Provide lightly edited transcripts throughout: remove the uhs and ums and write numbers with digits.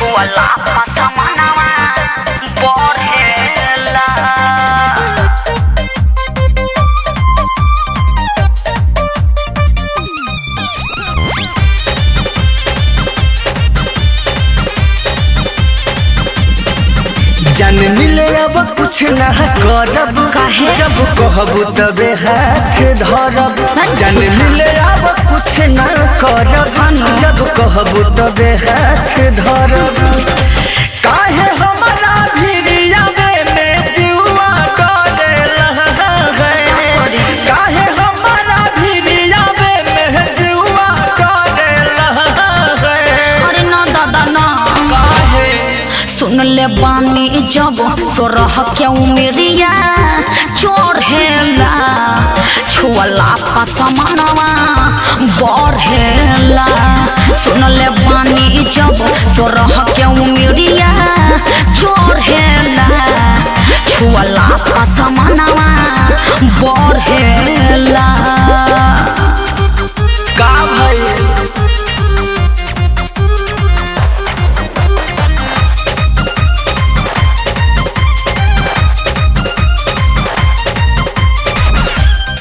छुअला पसमनवा बढ़ेला। जान मिले अब कुछ ना करब, जब कहबू तबे हाथ धरब। जान मिले अब कुछ ना करब, जब कहबू तबे हाथ धरब। काहे हमरा भिरियावे में जीवा डरेला है, काहे हमरा भिरियावे में जीवा डरेला है। अरे ना दादा ना, काहे सुन ले बानी जब सोरह के उमेरिया चढ़ेला, छुअला पसमनवा बढ़ेला। सुन ले बानी जब सोरह के उमेरिया चढ़ेला, छुअला पसमनवा बढ़ेला। का भाई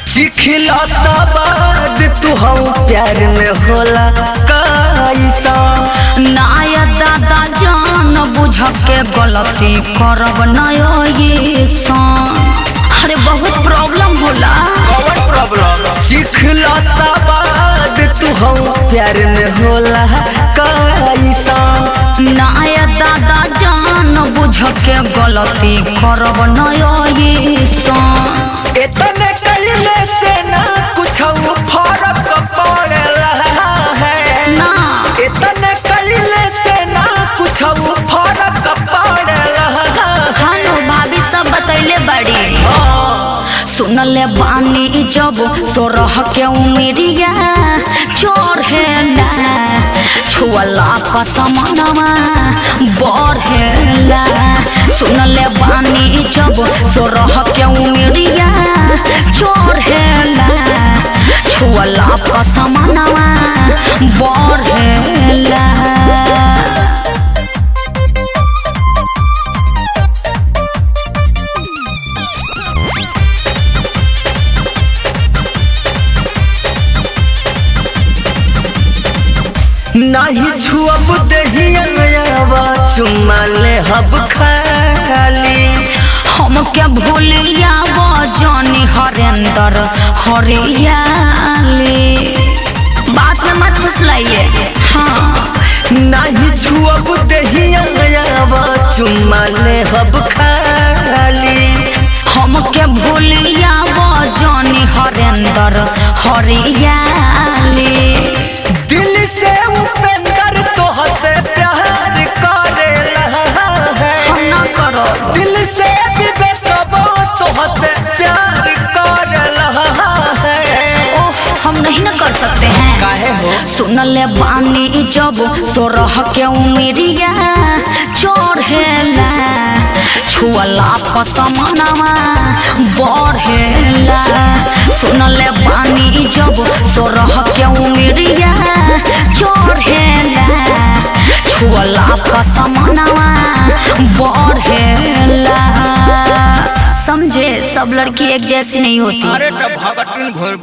चिखला सवाद तू हम प्यार में होला कैसा। नाया दादा जान बुझ के गलती करब नयो ये सन। अरे बहुत प्रॉब्लम होला। कौन प्रॉब्लम? चिखला सवाद तू हम प्यार में होला कैसा। नाया दादा जान बुझ के गलती करब नयो ये सन। इतने कइले से ना कुछ फर्क पड़ेला है ना, इतने कइले से ना कुछ फर्क पड़ेला। खानो भाभी सब बतैले बड़ी। सुन ले बानी जब सोरह के उमेरिया चढ़ेला, छुअला पसमनवा बढ़ेला। सुन ले बानी जब सोरह के उमेरिया चढ़ेला, छुअला पसमनवा बढ़ेला। नहीं छुअब दहिया चुम्मा ले हब खाली। हम क्या भूलिया वो जानी हरेंद्र हरियाली। बात में मत फुसलाइए। हाँ, नहीं छुअब दहिया चुम्मा ले हब खाली। हम क्या भूलिया वो जानी हरेंद्र हरियाली। दिल से उपेंद्र तोहसे प्यार करेला है। हम ना करो। दिल से विवेकबो तोहसे प्यार करेला है। ओह, हम नहीं ना कर सकते हैं। काहे हो? सुन ले बानी जब सोरह के उमेरिया चढ़ेला, छुअला पसमनवा बढ़ेला। सुन ले बानी जब सोरह के उमेरिया चढ़ेला, छुअला पसमनवा बढ़ेला। समझे, सब लड़की एक जैसी नहीं होती। अरे तो भगत भर